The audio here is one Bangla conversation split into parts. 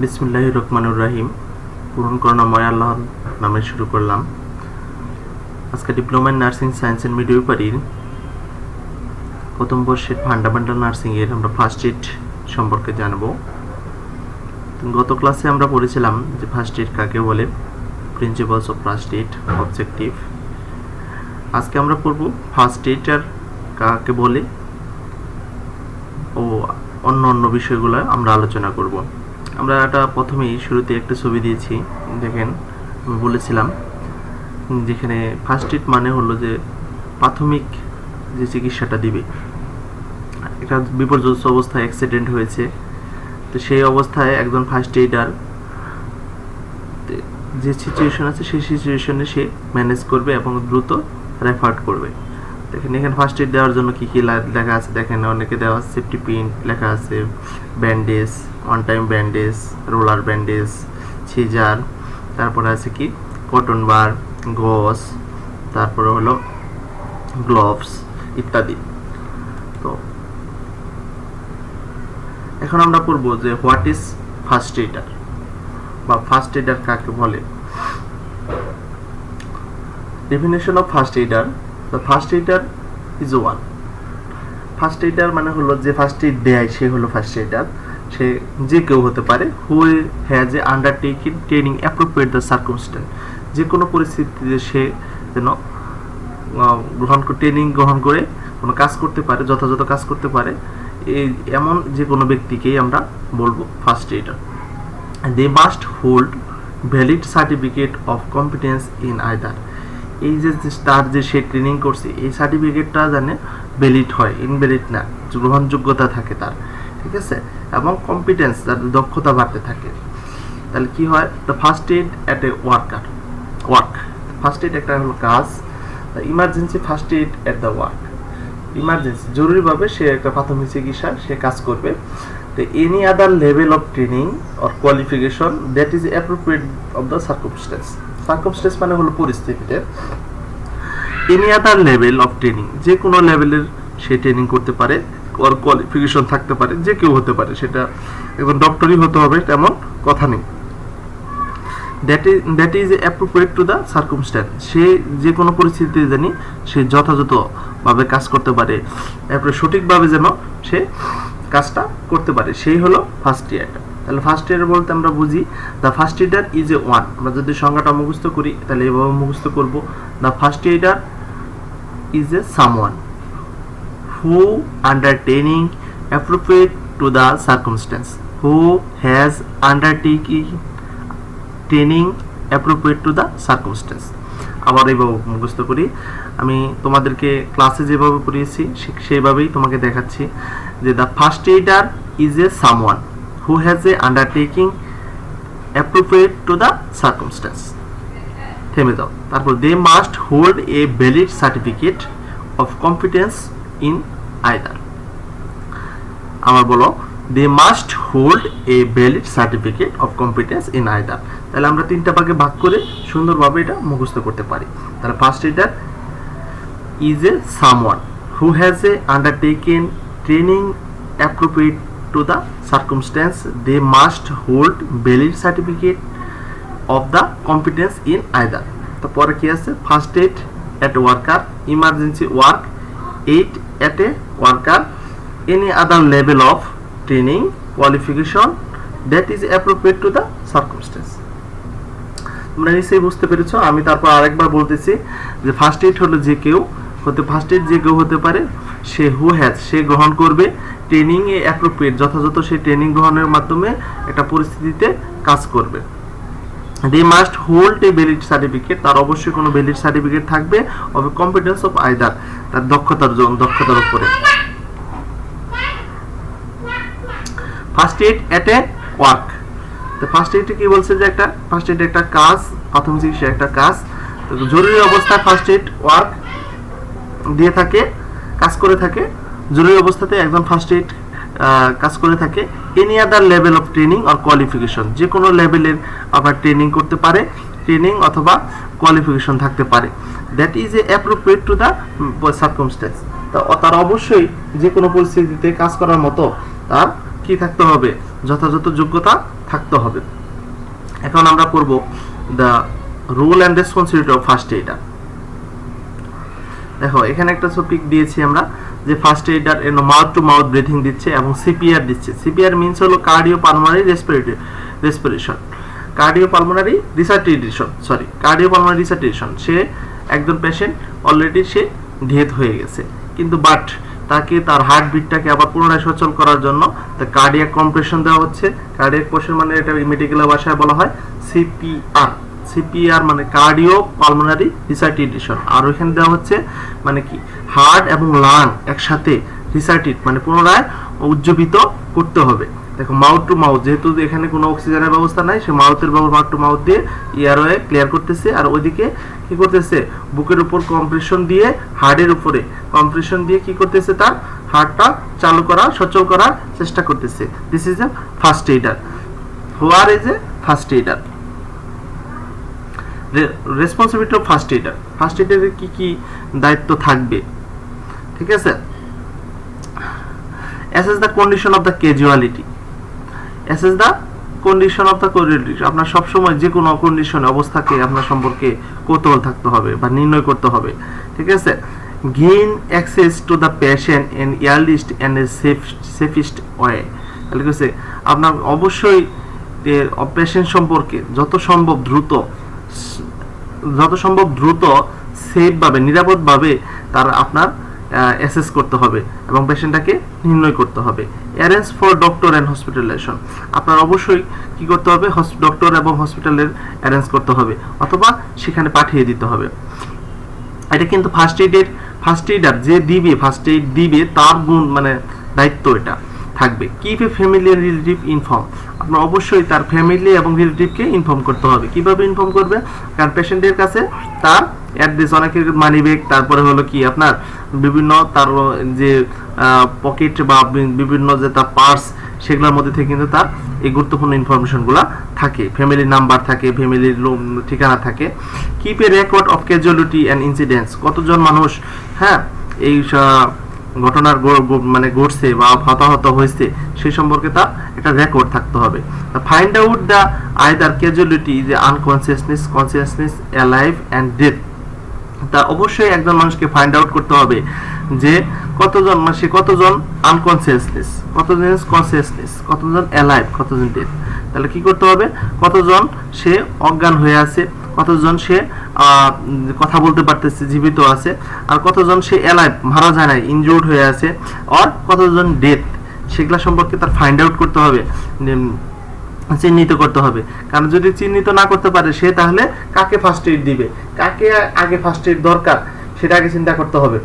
বিসমিল্লাহির রহমানির রহিম। পূরণ করুণাময় আল্লাহর নামে শুরু করলাম। আজকে diploma in nursing science and মিডওয়াইফারির প্রথম বর্ষের ফান্ডামেন্টাল নার্সিংয়ের আমরা ফার্স্ট এইড সম্পর্কে জানব। গত ক্লাসে আমরা পড়েছিলাম যে ফার্স্ট এইড কাকে বলে, principles of first aid, objective. আজকে আমরা পড়ব ফার্স্ট এইডার কাকে বলে ও অন্য বিষয়গুলো আমরা আলোচনা করব। আমরা এটা প্রথমেই শুরুতে একটা ছবি দিয়েছি, দেখেন আমি বলেছিলাম যেখানে ফার্স্ট এইড মানে হলো যে প্রাথমিক যে চিকিৎসাটা দিবে। একটা বিপর্যস্ত অবস্থায় অ্যাক্সিডেন্ট হয়েছে, তো সেই অবস্থায় একজন ফার্স্ট এইডার যে সিচুয়েশন আছে সেই সিচুয়েশনে সে ম্যানেজ করবে এবং দ্রুত রেফার করবে। দেখেন এখানে ফার্স্ট এইড দেওয়ার জন্য কী কী লেখা আছে দেখেন, অনেকে দেওয়া আছে সেফটি পিন লেখা আছে, bandage, one time bandage, roller bandage, scissor, তারপরে আছে কি কটন বার, গজ, তারপরে হলো গ্লোভস ইত্যাদি। তো এখন আমরা পড়বো যে হোয়াট ইজ ফার্স্ট এইডার বা ফার্স্ট এইডার কাকে বলে। Definition of first Eder: the first aider is one. First Eder মানে হলো যে ফার্স্ট এইড দেয় সে হলো ফার্স্ট এইডার। সে যে কেউ হতে পারে, হু has a undertaking training appropriate the circumstance. যে কোনো পরিস্থিতিতে সে যেন ট্রেনিং গ্রহণ করে কোনো কাজ করতে পারে, যথাযথ কাজ করতে পারে, এই এমন যে কোনো ব্যক্তিকেই আমরা বলবো first aider. They must hold valid certificate of competence in either. এই যে তার যে সে ট্রেনিং করছে এই সার্টিফিকেটটা যেন ভ্যালিড হয়, ইনভ্যালিড না, গ্রহণযোগ্যতা থাকে তার, ঠিক আছে, এবং কম্পিটেন্স তার দক্ষতা বাড়তে থাকে। তাহলে কি হয়, the first aid at a work. First aid একটা হলো কাজ, emergency first aid at the work. Emergency জরুরিভাবে সে একটা প্রাথমিক চিকিৎসা সে কাজ করবে। তো any other level of training or qualification that is appropriate of the circumstances. Circumstances মানে হলো পরিস্থিতিতে। Any other level of training, যে কোনো লেভেলের সে ট্রেনিং করতে পারে, ওর কোয়ালিফিকেশন থাকতে পারে, যে কেউ হতে পারে, সেটা এবং ডক্টরই হতে হবে তেমন কথা নেই। That is appropriate to the circumstances. সে যে কোনো পরিস্থিতিতে জানি সে যথাযথভাবে কাজ করতে পারে, এরপরে সঠিকভাবে যেন সে কাজটা করতে পারে, সেই হলো ফার্স্ট এইডার। তাহলে ফার্স্ট এইডার বলতে আমরা বুঝি the first aider is A one. আমরা যদি সংজ্ঞাটা মুখস্থ করি তাহলে এভাবে মুখস্থ করব, the first aider is a someone who undertaking appropriate to the circumstance, who has undertaking training appropriate to the circumstance। আবার এইভাবে মুখস্থ করি, আমি তোমাদেরকে ক্লাসে যেভাবে পড়িয়েছি সেইভাবেই তোমাকে দেখাচ্ছি যে the first aider is a someone who has a undertaking appropriate to the circumstances. থেমে যাও, তারপর they must hold a valid certificate of competence in either. আমার বলো, they must hold a valid certificate of competence in either. তাহলে আমরা তিনটা ভাগে ভাগ করে সুন্দরভাবে এটা মুখস্থ করতে পারি। তাহলে first aider is a someone who has a undertaken training appropriate to the circumstances, they must hold valid certificate of the competence in either. তারপরে কি আছে, first aid at worker, emergency work, aid at a worker, any other level of training qualification that is appropriate to the circumstance। তোমরা নিশ্চয়ই বুঝতে পেরেছো। আমি তারপর আরেকবার বলতেছি যে ফার্স্ট এইড হলো যে কেউ ফার্স্ট এইড যে কেউ হতে পারে, সে হু হ্যাজ সে গ্রহণ করবে ট্রেনিং এ অ্যাপ্রোপ্রিয়েট যথাযথ সে ট্রেনিং গ্রহণের মাধ্যমে একটা পরিস্থিতিতে কাজ করবে। They must hold a valid certificate, তার অবশ্যই কোনো ভ্যালিড সার্টিফিকেট থাকবে অফ কম্পিটেন্স অফ আইদার, তার দক্ষতার উপরে। First aid at a work, তো ফার্স্ট এইড কি বলছে যে একটা ফার্স্ট এইড একটা কাজ, প্রাথমিক চিকিৎসা একটা কাজ। জরুরি অবস্থায় ফার্স্ট এইড ওয়ার্ক দিয়ে থাকে, কাজ করে থাকে। জরুরি অবস্থাতে একজন ফার্স্ট এইড কাজ করে থাকে। Any other level of training or qualification, যে কোনো লেভেলের আবার ট্রেনিং করতে পারে, ট্রেনিং অথবা কোয়ালিফিকেশন থাকতে পারে। That is A appropriate to the circumstance. তার অবশ্যই যে কোনো পরিস্থিতিতে কাজ করার মতো তার কি থাকতে হবে, যথাযথ যোগ্যতা থাকতে হবে। এখন আমরা পড়ব the role and responsibility of first aider. দেখো এখানে একটা টপিক দিয়েছি আমরা যে first aider mouth to mouth breathing দিচ্ছে এবং সিপিআর দিচ্ছে। সিপিআর মিন্স হলো cardio pulmonary respiration, cardio pulmonary resuscitation. সে একজন পেশেন্ট অলরেডি সে ডেথ হয়ে গেছে, কিন্তু বাট তাকে তার হার্টবিটটাকে আবার পুনরায় সচল করার জন্য কার্ডিয়াক কম্প্রেশন দেওয়া হচ্ছে। কার্ডিয়াক কম্প্রেশন মানে এটা মেডিকেল ভাষায় বলা হয় সিপিআর। সিপিআর মানে কার্ডিও পালমোনারি রিসার্টেশন। আর ওইখানে দেওয়া হচ্ছে মানে কি হার্ট এবং লাং একসাথে রিসার্টেট মানে পুনরায় উজ্জীবিত করতে হবে। দেখো মাউথ টু মাউথ, যেহেতু এখানে কোনো অক্সিজেনের ব্যবস্থা নাই, সে মাউথ টু মাউথ দিয়ে এয়ারওয়ে ক্লিয়ার করতেছে, আর ওইদিকে কি করতেছে বুকের উপর কম্প্রেশন দিয়ে হার্টের উপরে কম্প্রেশন দিয়ে কি করতেছে তার হার্টটা চালু করা সচল করার চেষ্টা করতেছে। This is a first aider. Where is a first aider? Responsibility of first aider. First এইডারের কি কি দায়িত্ব থাকবে, ঠিক আছে? Assess the condition of the casualty. Assess the condition of the casualty. আপনার সবসময় যে কোনো কন্ডিশনে অবস্থাকে আপনার সম্পর্কে কৌতূহল থাকতে হবে বা নির্ণয় করতে হবে, ঠিক আছে? Gain access to the patient in earliest and a safest way. তাহলে কি হচ্ছে আপনার অবশ্যই পেশেন্ট সম্পর্কে যত সম্ভব দ্রুত সেফভাবে নিরাপদভাবে তার আপনার অ্যাসেস করতে হবে এবং পেশেন্টটাকে নির্ণয় করতে হবে। Arrange for doctor and hospitalisation. আপনার অবশ্যই কি করতে হবে, ডক্টর এবং হসপিটালের অ্যারেঞ্জ করতে হবে অথবা সেখানে পাঠিয়ে দিতে হবে। এটা কিন্তু ফার্স্ট এইডার যে দিবে ফার্স্ট এইড দিবে তার গুণ মানে দায়িত্ব এটা থাকবে। Keep a family and relative inform. আপনার অবশ্যই তার ফ্যামিলি এবং রিলেটিভকে ইনফর্ম করতে হবে। কিভাবে ইনফর্ম করবে? কারণ পেশেন্টের কাছে তার অ্যাড্রেস, অনেকের মানি ব্যাগ, তারপরে হলো কি আপনার বিভিন্ন তার যে পকেট বা বিভিন্ন যে তার পার্স, সেগুলোর মধ্যে থেকে কিন্তু তার এই গুরুত্বপূর্ণ ইনফরমেশনগুলো থাকে। ফ্যামিলির নাম্বার থাকে, ফ্যামিলির ঠিকানা থাকে। Keep a record of casualty and incidents. কতজন মানুষ এই ঘটনার মানে ঘটছে বা হতাহত হয়েছে সেই সম্পর্কে তার একটা রেকর্ড থাকতে হবে। Find out the either casualty is consciousness alive and death. তা অবশ্যই একজন মানুষকে ফাইন্ড আউট করতে হবে যে কতজন কতজন আনকনসিয়াসনেস, কতজন অ্যালাইভ, কতজন ডেথ। তাহলে কি করতে হবে, কতজন সে অজ্ঞান হয়ে আছে, কতজন সে কথা বলতে পারতেছে জীবিত আছে, আর কতজন সে অ্যালাইভ মারা যায় নাই ইনজুর্ড হয়ে আছে, আর কতজন ডেথ, সেগুলা সম্পর্কে তার ফাইন্ড আউট করতে হবে, চিহ্নিত করতে হবে। কারণ যদি চিহ্নিত না করতে পারে সে তাহলে কাকে ফার্স্ট এইড দিবে, কাকে আগে ফার্স্ট এইড দরকার সেটা আগে চিন্তা করতে হবে,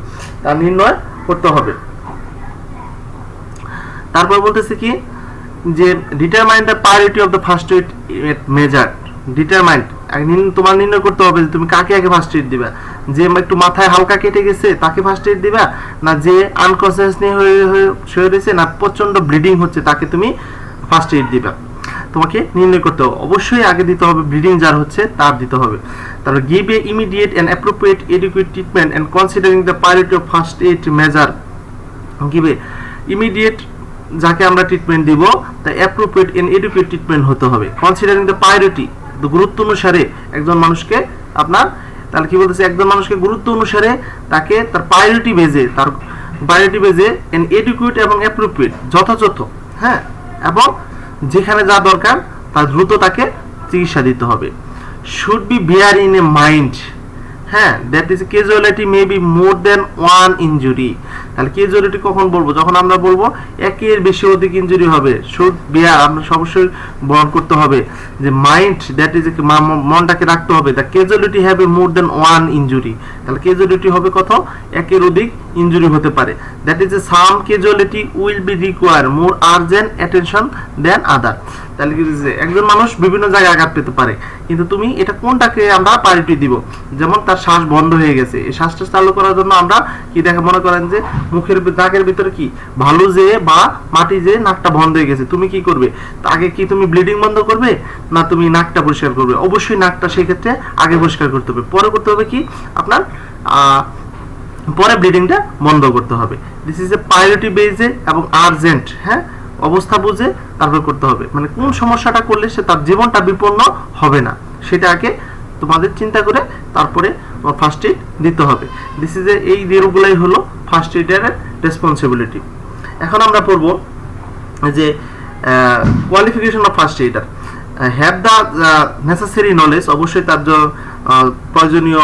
তার নির্ণয় করতে হবে। তারপর বলতেছে কি যে determine the priority of the first aid measure. Determine তোমার নির্ণয় করতে হবে যে তুমি কাকে আগে ফার্স্ট এইড দিবা। যে একটু মাথায় হালকা কেটে গেছে তাকে ফার্স্ট এইড দিবা, না যে আনকনসিয়াস হয়ে রয়েছে, না প্রচন্ড ব্লিডিং হচ্ছে তাকে তুমি ফার্স্ট এইড দিবা। তোমাকে নির্ণয় করতে হবে। অবশ্যই আগে দিতে হবে ব্লিডিং যার হচ্ছে তার দিতে হবে। তারপর give a immediate and appropriate adequate treatment and considering the priority of first aid measure. Give a immediate যাকে আমরা ট্রিটমেন্ট দিব তা অ্যাপ্রোপ্রিয়েট এন্ড এডুকুয়েট ট্রিটমেন্ট হতে হবে। কনসিডারিং দ্য প্রায়োরিটি, গুরুত্ব অনুসারে একজন মানুষকে আপনার, তাহলে কি বলতেছে, একজন মানুষকে গুরুত্ব অনুসারে তাকে তার প্রায়োরিটি বেজে এন্ড এডুকুয়েট এবং অ্যাপ্রোপ্রিয়েট যথাযথ, এবং যেখানে যা দরকার তার দ্রুত তাকে চিকিৎসা দিতে হবে। Should be bear in a mind, that is casualty may be more than one injury. তাহলে ক্যাজুয়ালিটি কখন বলবো, যখন আমরা বলবো একের বেশি অধিক ইনজুরি হবে। শুড বিয়ার আমরা অবশ্যই বহন করতে হবে যে মাইন্ড, দ্যাট ইজ মনটাকে রাখতে হবে। The casualty have a more than one injury. তাহলে ক্যাজুয়ালিটি হবে কত, একের অধিক ইনজুরি হতে পারে। That is a some casualty will be require more urgent attention than other. তাহলে কি একজন মানুষ বিভিন্ন জায়গায় আঘাত পেতে পারে, কিন্তু তুমি এটা কোনটাকে আমরা প্রায়োরিটি দিব। যেমন তার শ্বাস বন্ধ হয়ে গেছে, এই শ্বাসটা চালু করার জন্য আমরা কি মনে করেন যে মুখের নাকের ভিতরে কি ভালো যে বা মাটি যে নাকটা বন্ধ হয়ে গেছে, তুমি কি করবে, আগে কি তুমি ব্লিডিং বন্ধ করবে না তুমি নাকটা পরিষ্কার করবে? অবশ্যই নাকটা সেই ক্ষেত্রে আগে পরিষ্কার করতে হবে, পরে করতে হবে কি আপনার পরে ব্লিডিংটা বন্ধ করতে হবে। দিস ইজ এ প্রায়োরিটি বেসে এবং আর্জেন্ট, অবস্থা বুঝে তারপর করতে হবে, মানে কোন সমস্যাটা করলে সে তার জীবনটা বিপন্ন হবে না সেটা আগে তোমাদের চিন্তা করে তারপরে ফার্স্ট এইড দিতে হবে। দিস ইজ এই রুলগুলাই হলো ফার্স্ট এইডের রেসপন্সিবিলিটি। এখন আমরা পড়ব যে qualification of first Eder. Have the necessary knowledge, অবশ্যই তার প্রয়োজনীয়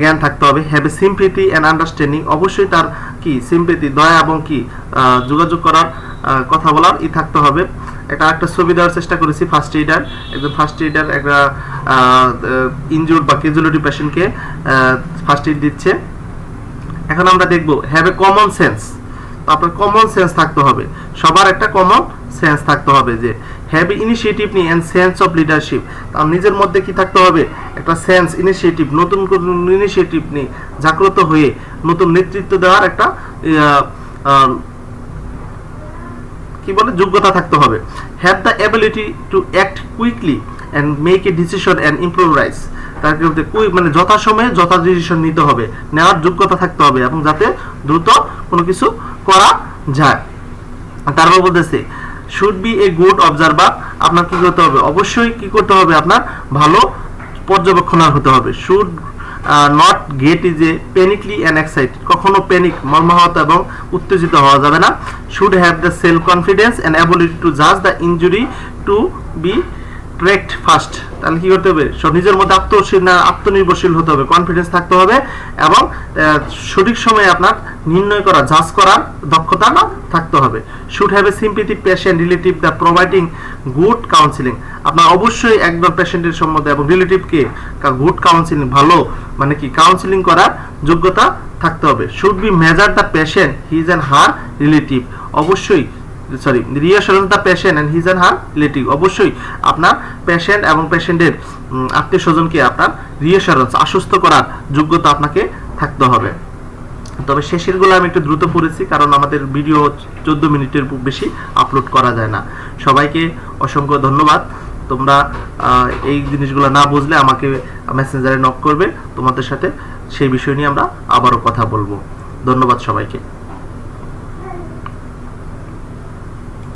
জ্ঞান থাকতে হবে। Have a sympathy and understanding, অবশ্যই তার কি সিম্পেথি দয়া এবং কি যোগাযোগ করার কথা বলার থাকতে হবে। একটা ছবি দেওয়ার চেষ্টা করেছি ফার্স্ট এইডার, একজন ফার্স্ট এইডার একটা ইনজুর্ড বা ক্যাজুয়ালিটি পেশেন্টকে ফার্স্ট এইড দিচ্ছে। এখন আমরা দেখব হ্যাভ এ কমন সেন্স, আপনার কমন সেন্স থাকতে হবে, সবার একটা কমন সেন্স থাকতে হবে যে হ্যাভ ইনিশিয়েটিভ নি অ্যান্ড সেন্স অফ লিডারশিপ, তার নিজের মধ্যে কি থাকতে হবে একটা সেন্স, ইনিশিয়েটিভ, নতুন ইনিশিয়েটিভ নিয়ে জাগ্রত হয়ে নতুন নেতৃত্ব দেওয়ার একটা কি বলে যোগ্যতা থাকতে হবে। Have the ability to act quickly and make a decision and improvise, তার মানে যথাসময়ে যথা ডিসিশন নিতে হবে, নেওয়ার যোগ্যতা থাকতে হবে এবং যাতে দ্রুত কোনো কিছু করা যায়। তারপর বলতেছে should B a good observer, আপনার কি করতে হবে, অবশ্যই কি করতে হবে, আপনার ভালো পর্যবেক্ষণার হতে হবে। Should not get is a panicky and excited, কখনো প্যানিক মর্মাহত এবং উত্তেজিত হওয়া যাবে না। Should have the self confidence and ability to জাজ the injury to be treated first, তাহলে কি করতে হবে, নিজের মধ্যে আত্মনির্ভরশীল হতে হবে, কনফিডেন্স থাকতে হবে এবং সঠিক সময়ে আপনার নির্ণয় করা জাজ করার দক্ষতা থাকতে হবে। Should have a sympathy patient relative the providing good counselling, আপনার অবশ্যই একদম পেশেন্টের সম্বন্ধে এবং রিলেটিভকে গুড কাউন্সিলিং, ভালো মানে কি কাউন্সিলিং করার যোগ্যতা থাকতে হবে। Should be measure the patient his and her relative, অবশ্যই reassurance the patient and his and her relative, অবশ্যই আপনার পেশেন্ট এবং পেশেন্টের আত্মীয় স্বজনকে আপনার রিঅ্যাসুরেন্স আশ্বস্ত করার যোগ্যতা আপনাকে থাকতে হবে। তবে শেষেরগুলো আমি একটু দ্রুত পড়েছি কারণ আমাদের ভিডিও 14 মিনিটের বেশি আপলোড করা যায় না। সবাইকে অসংখ্য ধন্যবাদ। তোমরা এই জিনিসগুলো না বুঝলে আমাকে মেসেঞ্জারে নক করবে, তোমাদের সাথে সেই বিষয় নিয়ে আমরা আবারও কথা বলবো। ধন্যবাদ সবাইকে।